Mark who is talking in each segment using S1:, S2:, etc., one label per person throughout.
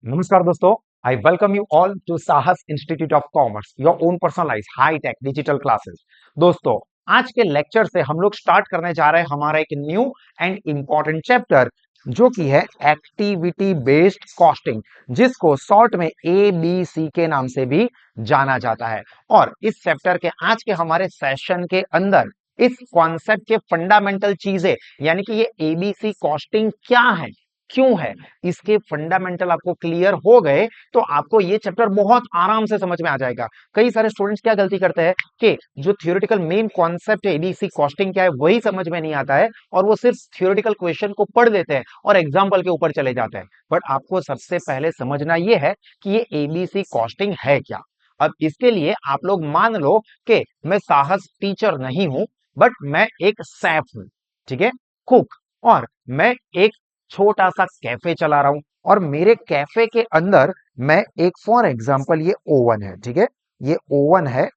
S1: नमस्कार दोस्तों, I welcome you all to Sahas institute of commerce, your own personalise high tech digital classes. दोस्तों, आज के लेक्चर से हम लोग स्टार्ट करने जा रहे हैं हमारा एक न्यू एंड इंपॉर्टेंट चैप्टर, जो कि है एक्टिविटी बेस्ड कॉस्टिंग, जिसको शॉर्ट में ABC के नाम से भी जाना जाता है। और इस चैप्टर के आज के हमारे सेशन के अंदर इस कॉन्सेप्ट के फंडामेंटल चीजें, यानी कि ये ABC कॉस्टिंग क्या है, क्यों है, इसके फंडामेंटल आपको क्लियर हो गए तो आपको ये चैप्टर बहुत आराम से समझ में आ जाएगा। कई सारे स्टूडेंट्स क्या गलती करते हैं कि जो थियोरेटिकल मेन कॉन्सेप्ट है एबीसी कॉस्टिंग क्या है वही समझ में नहीं आता है, और वो सिर्फ थियोरेटिकल क्वेश्चन को पढ़ लेते हैं और एग्जाम्पल के ऊपर चले जाते हैं। बट आपको सबसे पहले समझना ये है कि ये एबीसी कॉस्टिंग है क्या। अब इसके लिए आप लोग मान लो कि मैं साहस टीचर नहीं हूं, बट मैं एक शेफ हूं, ठीक है, कुक, और मैं एक छोटा सा कैफे चला रहा हूं, और मेरे कैफे के अंदर मैं एक फॉर एग्जांपल ये ओवन है, ठीक है, ये ओवन है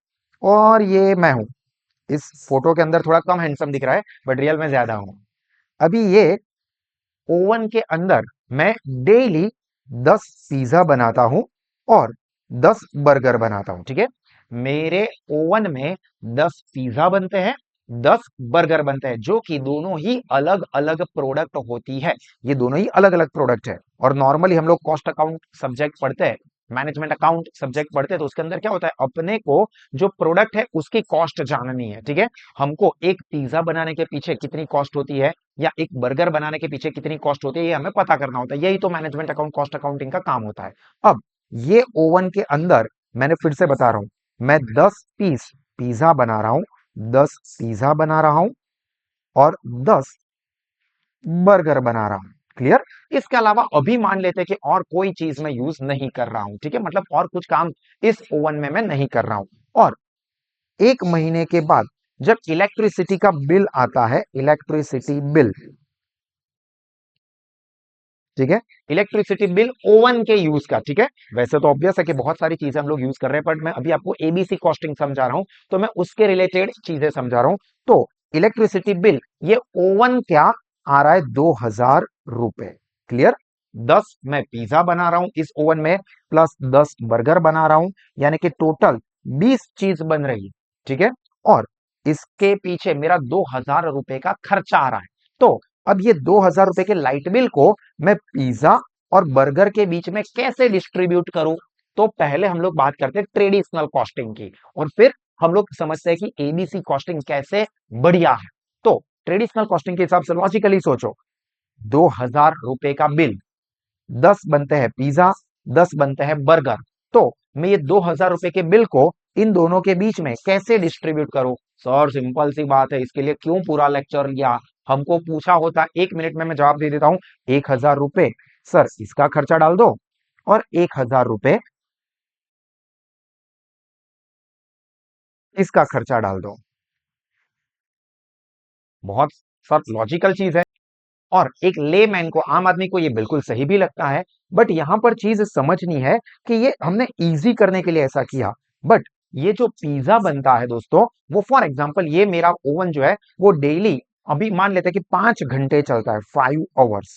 S1: और ये मैं हूं। इस फोटो के अंदर थोड़ा कम हैंडसम दिख रहा है, बट रियल में ज्यादा हूं। अभी ये ओवन के अंदर मैं डेली 10 पिज्जा बनाता हूं और 10 बर्गर बनाता हूं, ठीक है। मेरे ओवन में 10 पिज्जा बनते हैं, 10 बर्गर बनते हैं, जो कि दोनों ही अलग अलग प्रोडक्ट होती है। ये दोनों ही अलग अलग प्रोडक्ट है। और नॉर्मली हम लोग कॉस्ट अकाउंट सब्जेक्ट पढ़ते हैं, मैनेजमेंट अकाउंट सब्जेक्ट पढ़ते हैं, तो उसके अंदर क्या होता है, अपने को जो प्रोडक्ट है उसकी कॉस्ट जाननी है, ठीक है। हमको एक पिज्जा बनाने के पीछे कितनी कॉस्ट होती है या एक बर्गर बनाने के पीछे कितनी कॉस्ट होती है, ये हमें पता करना होता है। यही तो मैनेजमेंट अकाउंट कॉस्ट अकाउंटिंग का काम होता है। अब ये ओवन के अंदर मैंने फिर से बता रहा हूं, मैं 10 पीस पिज्जा बना रहा हूं, 10 पिज्जा बना रहा हूं और 10 बर्गर बना रहा हूं। क्लियर। इसके अलावा अभी मान लेते हैं कि और कोई चीज मैं यूज नहीं कर रहा हूं, ठीक है, मतलब और कुछ काम इस ओवन में मैं नहीं कर रहा हूं। और 1 महीने के बाद जब इलेक्ट्रिसिटी का बिल आता है, इलेक्ट्रिसिटी बिल, ठीक है, इलेक्ट्रिसिटी बिल ओवन के यूज का, ठीक है। वैसे तो ऑब्वियस है कि बहुत सारी चीजें हम लोग यूज कर रहे हैं, बट मैं अभी आपको एबीसी कॉस्टिंग समझा रहा हूं, तो मैं उसके रिलेटेड चीजें समझा रहा हूं। तो इलेक्ट्रिसिटी बिल ये ओवन क्या आ रहा है, 2000 रुपए। क्लियर। 10 मैं पिज्जा बना रहा हूं इस ओवन में, प्लस 10 बर्गर बना रहा हूं, यानी कि टोटल 20 चीज बन रही है, ठीक है। और इसके पीछे मेरा 2000 रुपए का खर्चा आ रहा है। तो अब ये 2000 रुपए के लाइट बिल को मैं पिज्जा और बर्गर के बीच में कैसे डिस्ट्रीब्यूट करूं। तो पहले हम लोग बात करते हैं ट्रेडिशनल कॉस्टिंग की, और फिर हम लोग समझते हैं कि एबीसी कॉस्टिंग कैसे बढ़िया है। तो ट्रेडिशनल कॉस्टिंग के हिसाब से लॉजिकली सोचो, 2000 रुपए का बिल, 10 बनते हैं पिज्जा, 10 बनते हैं बर्गर। तो मैं ये 2000 रुपए के बिल को इन दोनों के बीच में कैसे डिस्ट्रीब्यूट करूं। सर सिंपल सी बात है, इसके लिए क्यों पूरा लेक्चर लिया, हमको पूछा होता 1 मिनट में मैं जवाब दे देता हूं। 1000 रुपए सर इसका खर्चा डाल दो, और 1000 रुपए इसका खर्चा डाल दो। बहुत सर लॉजिकल चीज है, और एक लेमैन को, आम आदमी को ये बिल्कुल सही भी लगता है। बट यहां पर चीज समझनी है कि ये हमने इजी करने के लिए ऐसा किया। बट ये जो पिज्जा बनता है दोस्तों, वो फॉर एग्जांपल ये मेरा ओवन जो है वो डेली, अभी मान लेते हैं कि 5 घंटे चलता है, 5 आवर्स,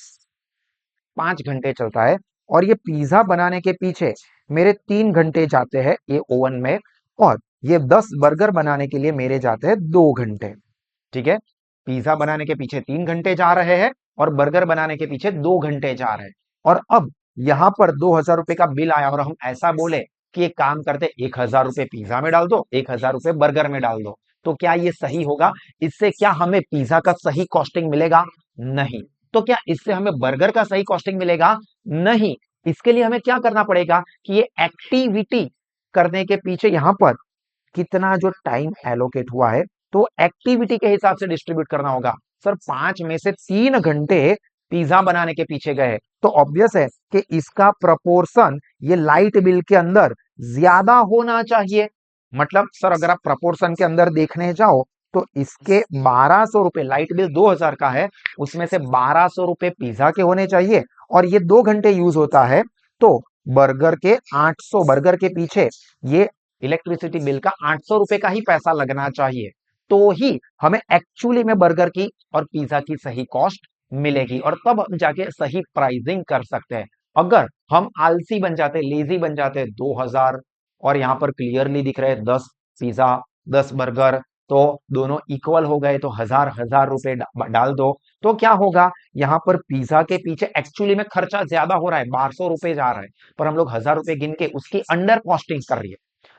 S1: 5 घंटे चलता है। और ये पिज्जा बनाने के पीछे मेरे 3 घंटे जाते हैं ये ओवन में, और ये 10 बर्गर बनाने के लिए मेरे जाते हैं 2 घंटे, ठीक है। पिज्जा बनाने के पीछे 3 घंटे जा रहे हैं, और बर्गर बनाने के पीछे 2 घंटे जा रहे हैं। और अब यहां पर 2000 रुपए का बिल आया, और हम ऐसा बोले कि एक काम करते, 1000 रुपए पिज्जा में डाल दो, 1000 रुपए बर्गर में डाल दो, तो क्या ये सही होगा? इससे क्या हमें पिज्जा का सही कॉस्टिंग मिलेगा? नहीं। तो क्या इससे हमें बर्गर का सही कॉस्टिंग मिलेगा? नहीं। इसके लिए हमें क्या करना पड़ेगा कि ये एक्टिविटी करने के पीछे यहां पर कितना जो टाइम एलोकेट हुआ है, तो एक्टिविटी के हिसाब से डिस्ट्रीब्यूट करना होगा। सर 5 में से 3 घंटे पिज्जा बनाने के पीछे गए, तो ऑब्वियस है कि इसका प्रपोर्शन ये लाइट बिल के अंदर ज्यादा होना चाहिए। मतलब सर अगर आप प्रपोर्शन के अंदर देखने जाओ, तो इसके 1200 रुपए, लाइट बिल 2000 का है, उसमें से 1200 रुपए पिज्जा के होने चाहिए, और ये 2 घंटे यूज होता है। तो बर्गर के 800, बर्गर के पीछे ये इलेक्ट्रिसिटी बिल का 800 रुपए का ही पैसा लगना चाहिए, तो ही हमें एक्चुअली में बर्गर की और पिज्जा की सही कॉस्ट मिलेगी, और तब हम जाके सही प्राइसिंग कर सकते हैं। अगर हम आलसी बन जाते, लेजी बन जाते, 2000 और यहां पर क्लियरली दिख रहे 10 पिज्जा, 10 बर्गर, तो दोनों इक्वल हो गए, तो हजार हजार रुपए डाल दो। तो क्या होगा, यहां पर पिज्जा के पीछे एक्चुअली में खर्चा ज्यादा हो रहा है, 1200 रुपए जा रहा है, पर हम लोग 1000 रुपए गिन के उसकी अंडर कॉस्टिंग कर रही है।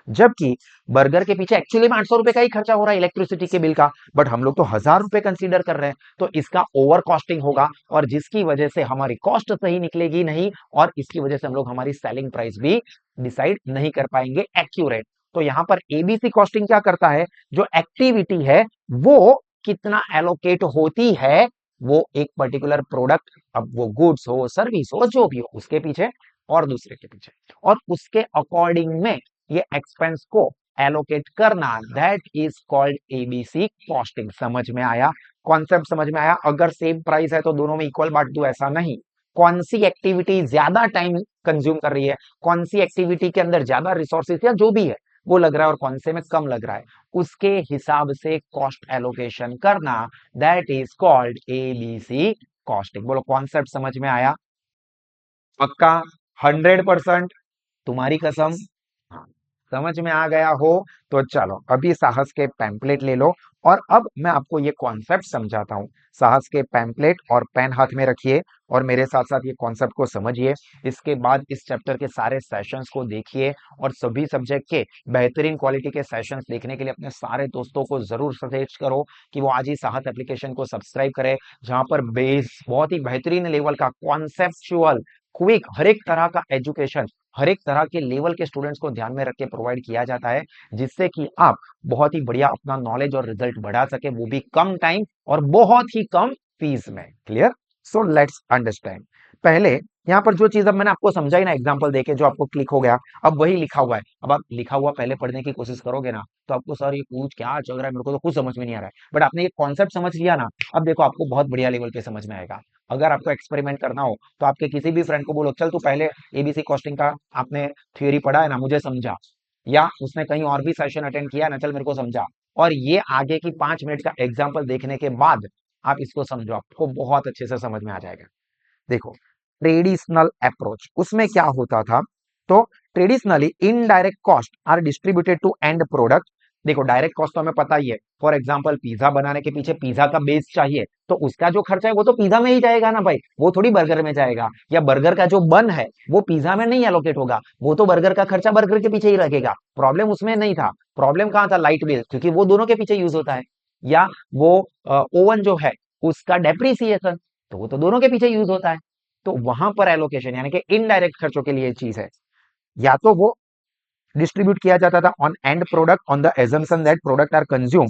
S1: जबकि बर्गर के पीछे एक्चुअली में 800 रुपए का ही खर्चा हो रहा है इलेक्ट्रिसिटी के बिल का, बट हम लोग तो 1000 रुपए कंसीडर कर रहे हैं, तो इसका ओवर कॉस्टिंग होगा, और जिसकी वजह से हमारी कॉस्ट सही निकलेगी नहीं, और इसकी वजह से हम लोग हमारी सेलिंग प्राइस भी डिसाइड नहीं कर पाएंगे एक्यूरेट। तो यहां पर एबीसी कॉस्टिंग क्या करता है, जो एक्टिविटी है वो कितना एलोकेट होती है, वो एक पर्टिकुलर प्रोडक्ट, अब वो गुड्स हो, सर्विस हो, जो भी हो, उसके पीछे और दूसरे के पीछे, और उसके अकॉर्डिंग में ये एक्सपेंस को एलोकेट करना, that is called ABC costing. समझ में आया, कॉन्सेप्ट समझ में आया। अगर सेम प्राइस है तो दोनों में इक्वल बांट दो, ऐसा नहीं। कौन सी एक्टिविटी ज्यादा टाइम कंज्यूम कर रही है, कौन सी एक्टिविटी के अंदर ज्यादा रिसोर्सेज या जो भी है वो लग रहा है, और कौन से में कम लग रहा है, उसके हिसाब से कॉस्ट एलोकेशन करना, that is called ABC costing. बोलो कॉन्सेप्ट समझ में आया? पक्का? 100%? तुम्हारी कसम? हाँ, समझ में आ गया हो तो चलो अभी साहस के पैम्पलेट ले लो, और अब मैं आपको ये कॉन्सेप्ट समझाता हूं। साहस के पैम्पलेट और पेन हाथ में रखिए, और मेरे साथ साथ ये कॉन्सेप्ट को समझिए। इसके बाद इस चैप्टर के सारे सेशंस को देखिए, और सभी सब्जेक्ट के बेहतरीन क्वालिटी के सेशंस देखने के लिए अपने सारे दोस्तों को जरूर सजेस्ट करो कि वो आज ही साहस एप्लीकेशन को सब्सक्राइब करें, जहां पर बेस बहुत ही बेहतरीन लेवल का कॉन्सेप्चुअल क्विक हर एक तरह का एजुकेशन, हर एक तरह के लेवल के स्टूडेंट्स को ध्यान में रख के प्रोवाइड किया जाता है, जिससे कि आप बहुत ही बढ़िया अपना नॉलेज और रिजल्ट बढ़ा सके, वो भी कम टाइम और बहुत ही कम फीस में। क्लियर? So let's understand. पहले यहां पर जो चीज अब मैंने आपको समझाई ना एग्जांपल देके, जो आपको क्लिक हो गया, अब वही लिखा हुआ है। अब आप लिखा हुआ पहले पढ़ने की कोशिश करोगे ना, तो आपको सर ये कुछ क्या चल रहा है, मेरे को तो कुछ समझ में नहीं आ रहा है, बट आपने ये कॉन्सेप्ट समझ लिया ना, अब देखो आपको बहुत बढ़िया लेवल पे समझ में आएगा। अगर आपको एक्सपेरिमेंट करना हो तो आपके किसी भी फ्रेंड को बोलो, चल तू पहले एबीसी कॉस्टिंग का आपने थ्योरी पढ़ा है ना, मुझे समझा, या उसने कहीं और भी सेशन अटेंड किया ना, चल मेरे को समझा, और ये आगे की 5 मिनट का एग्जाम्पल देखने के बाद आप इसको समझो, आपको बहुत अच्छे से समझ में आ जाएगा। देखो, ट्रेडिशनल अप्रोच, उसमें क्या होता था, तो traditionally indirect cost are distributed to end product. देखो डायरेक्ट कॉस्ट तो हमें पता ही है, फॉर एग्जांपल पिज्जा बनाने के पीछे पिज्जा का बेस चाहिए, तो उसका जो खर्चा है वो तो पिज्जा में ही जाएगा ना भाई, वो थोड़ी बर्गर में जाएगा, या बर्गर का जो बन है वो पिज्जा में नहीं एलोकेट होगा, वो तो बर्गर का खर्चा बर्गर के पीछे ही रखेगा। प्रॉब्लम उसमें नहीं था, प्रॉब्लम कहां था, लाइट बिल, क्योंकि वो दोनों के पीछे यूज होता है, या वो ओवन जो है उसका डेप्रीसिएशन, तो वो तो दोनों के पीछे यूज होता है। तो वहां पर एलोकेशन यानी कि इनडायरेक्ट खर्चों के लिए चीज है, या तो वो डिस्ट्रीब्यूट किया जाता था on end product on the assumption that product are consume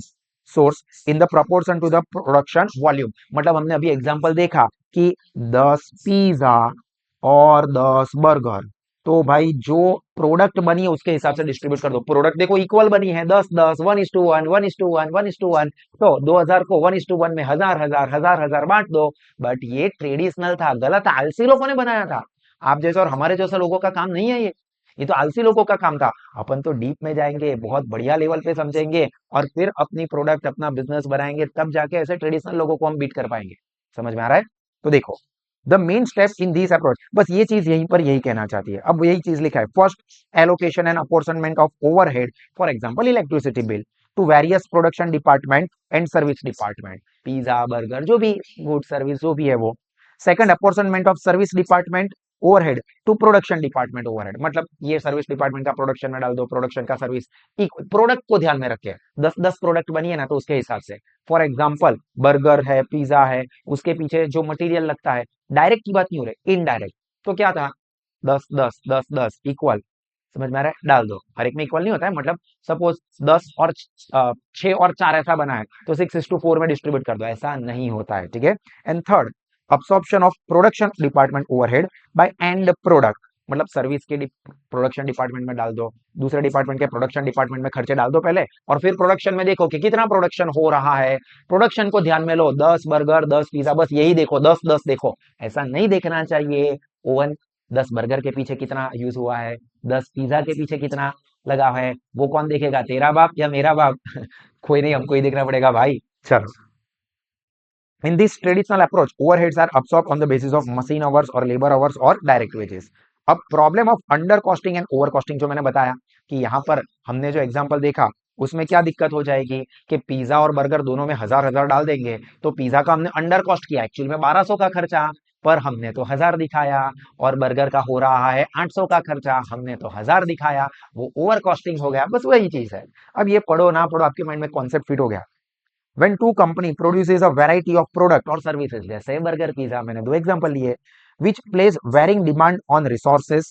S1: source in the proportion to the production volume. मतलब हमने अभी एग्जांपल देखा कि 10 पिज्जा और 10 बर्गर, तो भाई जो प्रोडक्ट बनी है उसके हिसाब से डिस्ट्रीब्यूट कर दो। प्रोडक्ट देखो इक्वल बनी है, 10 10, 1:1, 1:1, 1:1, तो 2000 को 1:1 में हजार हजार हजार हजार बांट दो। बट ये ट्रेडिशनल था, गलत, आलसी लोगों ने बनाया था। आप जैसे और हमारे जैसे लोगों का काम नहीं है ये तो आलसी लोगों का काम था। अपन तो डीप में जाएंगे, बहुत बढ़िया लेवल पे समझेंगे, और फिर अपनी प्रोडक्ट अपना बिजनेस बनाएंगे, तब जाके ऐसे ट्रेडिशनल लोगों को हम बीट कर पाएंगे। समझ में आ रहा है? तो देखो, the main step in this approach, बस ये चीज यहीं पर यही कहना चाहती है। अब यही चीज लिखा है, first allocation and apportionment of overhead, for example electricity bill, to various production department and service department, pizza burger जो भी गुड सर्विस जो भी है वो। Second, apportionment of service department overhead to production department overhead, मतलब ये service department का production में डाल दो, प्रोडक्शन का सर्विस, प्रोडक्ट को ध्यान में रखे, 10-10 प्रोडक्ट बनी है ना, तो उसके हिसाब से। फॉर एग्जांपल बर्गर है, पिज्जा है, उसके पीछे जो मटेरियल लगता है, डायरेक्ट की बात नहीं हो रही, इनडायरेक्ट, तो क्या था, 10 10 10 10 इक्वल। समझ में आ रहा है? डाल दो, हर एक में इक्वल नहीं होता है, मतलब सपोज 10 और 6 और 4 ऐसा बना है, तो 6:4 में डिस्ट्रीब्यूट कर दो, ऐसा नहीं होता है, ठीक है। And third, absorption of production department overhead by end product, मतलब सर्विस के प्रोडक्शन डिपार्टमेंट में डाल दो, दूसरे डिपार्टमेंट के प्रोडक्शन डिपार्टमेंट में खर्चे डाल दो पहले, और फिर प्रोडक्शन में देखो कि कितना प्रोडक्शन हो रहा है, प्रोडक्शन को ध्यान में लो, 10 बर्गर 10 पिज्जा, बस यही देखो, 10 10 देखो, ऐसा नहीं देखना चाहिए। ओवन 10 बर्गर के पीछे कितना यूज हुआ है, 10 पिज्जा के पीछे कितना लगा है, वो कौन देखेगा, तेरा बाप या मेरा बाप? कोई नहीं, हमको ही देखना पड़ेगा भाई। चलो, In this traditional approach, overheads are absorbed on the basis of machine hours or labor hours or direct wages. अब problem of under costing and over costing जो मैंने बताया कि यहाँ पर हमने जो एग्जांपल देखा उसमें क्या दिक्कत हो जाएगी कि पिज्जा और बर्गर दोनों में हजार हजार डाल देंगे तो पिज्जा का हमने अंडर कॉस्ट किया, एक्चुअली में 1200 का खर्चा, पर हमने तो 1000 दिखाया, और बर्गर का हो रहा है 800 का खर्चा, हमने तो 1000 दिखाया, वो ओवर कॉस्टिंग हो गया। बस वही चीज है। अब ये पढ़ो ना पढ़ो आपके माइंड में कॉन्सेप्ट फिट हो गया। when two company produces a variety of product or services, जैसे बर्गर पिज्जा मैंने दो एग्जांपल लिए, which place varying demand on resources,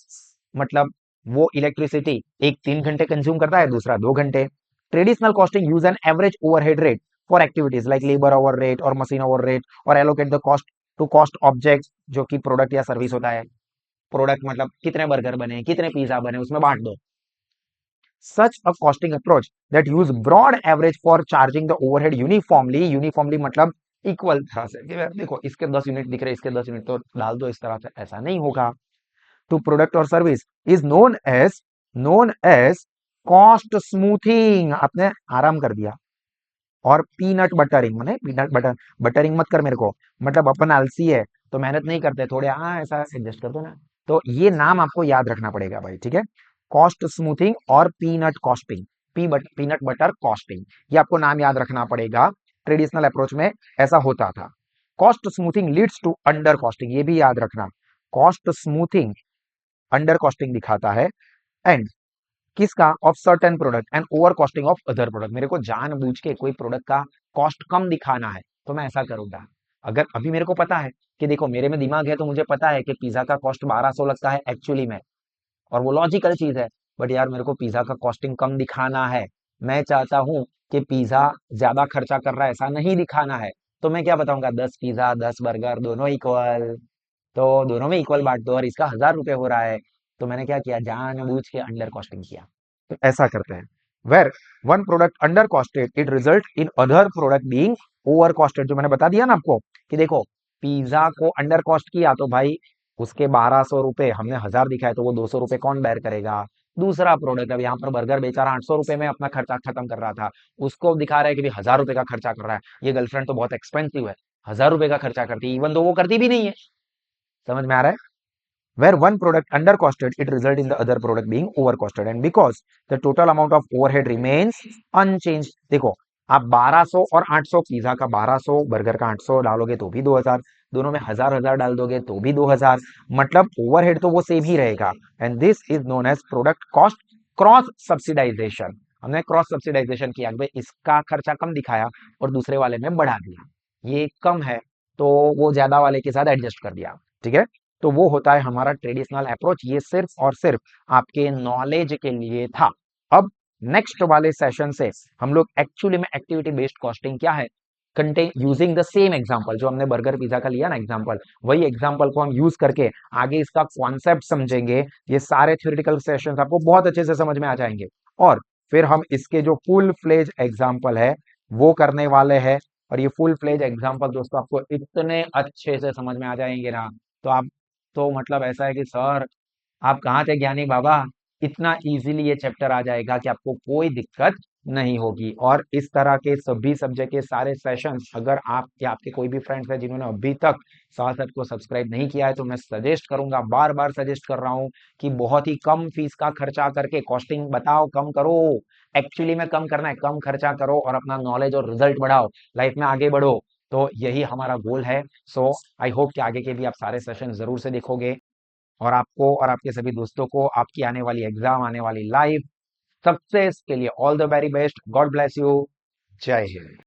S1: मतलब वो इलेक्ट्रिसिटी एक 3 घंटे कंज्यूम करता है, दूसरा 2 घंटे। Traditional costing use an average overhead rate for activities like labour over rate और मशीन ओवर रेट और allocate the cost to cost object, जो कि प्रोडक्ट या सर्विस होता है। प्रोडक्ट मतलब कितने बर्गर बने, कितने पिज्जा बने, उसमें बांट दो। Such a costing approach that use broad average for charging the overhead uniformly मतलब इक्वल तरह से, देखो इसके 10 यूनिट दिख रहे, इसके 10 यूनिट तो डाल दो इस तरह से, ऐसा नहीं होगा। टू प्रोडक्ट और service is known as cost smoothing, आपने आराम कर दिया। और पीनट बटरिंग, मैंने पीनट बटरिंग मत कर मेरे को, मतलब अपन आलसी है तो मेहनत नहीं करते, थोड़े हाँ ऐसा एडजस्ट कर दो ना। तो ये नाम आपको याद रखना पड़ेगा भाई, ठीक है। कॉस्ट स्मूथिंग और peanut costing, peanut butter costing, ये आपको नाम याद रखना पड़ेगा। ट्रेडिशनल अप्रोच में ऐसा होता था। Cost smoothing leads to under costing, ये भी याद रखना। कॉस्ट स्मूथिंग अंडर कॉस्टिंग दिखाता है। एंड किसका? Of certain product and over costing of other product. मेरे को जानबूझ के कोई प्रोडक्ट का कॉस्ट कम दिखाना है तो मैं ऐसा करूंगा। अगर अभी मेरे को पता है कि देखो मेरे में दिमाग है तो मुझे पता है कि पिज्जा का कॉस्ट 1200 लगता है एक्चुअली में, और वो लॉजिकल चीज है, बट यार मेरे को पिज्जा का कॉस्टिंग कम दिखाना है। मैं चाहता हूं कि पिज्जा ज्यादा खर्चा कर रहा है ऐसा नहीं दिखाना है, तो मैं क्या बताऊंगा, 10 पिज्जा 10 बर्गर दोनों इक्वल, तो दोनों में इक्वल बांट दो, और इसका 1000 रुपये हो रहा है, तो मैंने क्या किया, जानबूझ के अंडर कॉस्टिंग किया। तो ऐसा करते हैं। Where one product under costed it result in other product being over costed, जो मैंने बता दिया ना आपको कि देखो पिज्जा को अंडर कॉस्ट किया तो भाई उसके 1200 रुपए, हमने 1000 दिखाए तो वो 200 रुपए कौन बेयर करेगा? दूसरा प्रोडक्ट, अब यहाँ पर बर्गर बेचारा 800 रुपए में अपना खर्चा खत्म कर रहा था, उसको दिखा रहा है कि भाई 1000 रुपए का खर्चा कर रहा है, ये गर्लफ्रेंड तो बहुत एक्सपेंसिव है, 1000 रुपए का खर्चा करती है, इवन तो वो करती भी नहीं है। समझ में आ रहा है? Where one product undercosted, it result in the other product being overcosted, and because the total amount of overhead remains unchanged। देखो आप 1200 और 800, पिज्जा का 1200 बर्गर का 800 डालोगे तो भी 2000, दोनों में 1000 डाल दोगे तो भी 2000, मतलब ओवरहेड तो वो सेम ही रहेगा। And this is known as product cost cross subsidisation. हमने क्रॉस सब्सिडाइजेशन किया, भाई इसका खर्चा कम दिखाया और दूसरे वाले में बढ़ा दिया, ये कम है तो वो ज्यादा वाले के साथ एडजस्ट कर दिया, ठीक है। तो वो होता है हमारा ट्रेडिशनल अप्रोच। ये सिर्फ और सिर्फ आपके नॉलेज के लिए था। अब नेक्स्ट वाले सेशन से हम लोग एक्चुअली में एक्टिविटी बेस्ड कॉस्टिंग क्या है, contain using the same example, जो हमने बर्गर पिज्जा का लिया ना एग्जांपल, वही एग्जांपल को हम यूज करके आगे इसका कॉन्सेप्ट समझेंगे। ये सारे थ्योरेटिकल सेशंस आपको बहुत अच्छे से समझ में आ जाएंगे, और फिर हम इसके जो फुल फ्लेज एग्जाम्पल है वो करने वाले हैं। और ये फुल फ्लेज एग्जाम्पल दोस्तों आपको इतने अच्छे से समझ में आ जाएंगे ना, तो आप तो मतलब ऐसा है कि सर आप कहाँ थे ज्ञानी बाबा, इतना इजीली ये चैप्टर आ जाएगा कि आपको कोई दिक्कत नहीं होगी। और इस तरह के सभी सब्जेक्ट के सारे सेशंस अगर आप या आपके कोई भी फ्रेंड्स हैं जिन्होंने अभी तक साथ को सब्सक्राइब नहीं किया है, तो मैं सजेस्ट करूंगा, बार बार सजेस्ट कर रहा हूं कि बहुत ही कम फीस का खर्चा करके कॉस्टिंग बताओ, कम करो, एक्चुअली में कम करना है, कम खर्चा करो और अपना नॉलेज और रिजल्ट बढ़ाओ, लाइफ में आगे बढ़ो। तो यही हमारा गोल है। सो आई होप कि आगे के भी आप सारे सेशन जरूर से देखोगे, और आपको और आपके सभी दोस्तों को आपकी आने वाली एग्जाम, आने वाली लाइफ सक्सेस के लिए all the very best. God bless you. जय हिंद।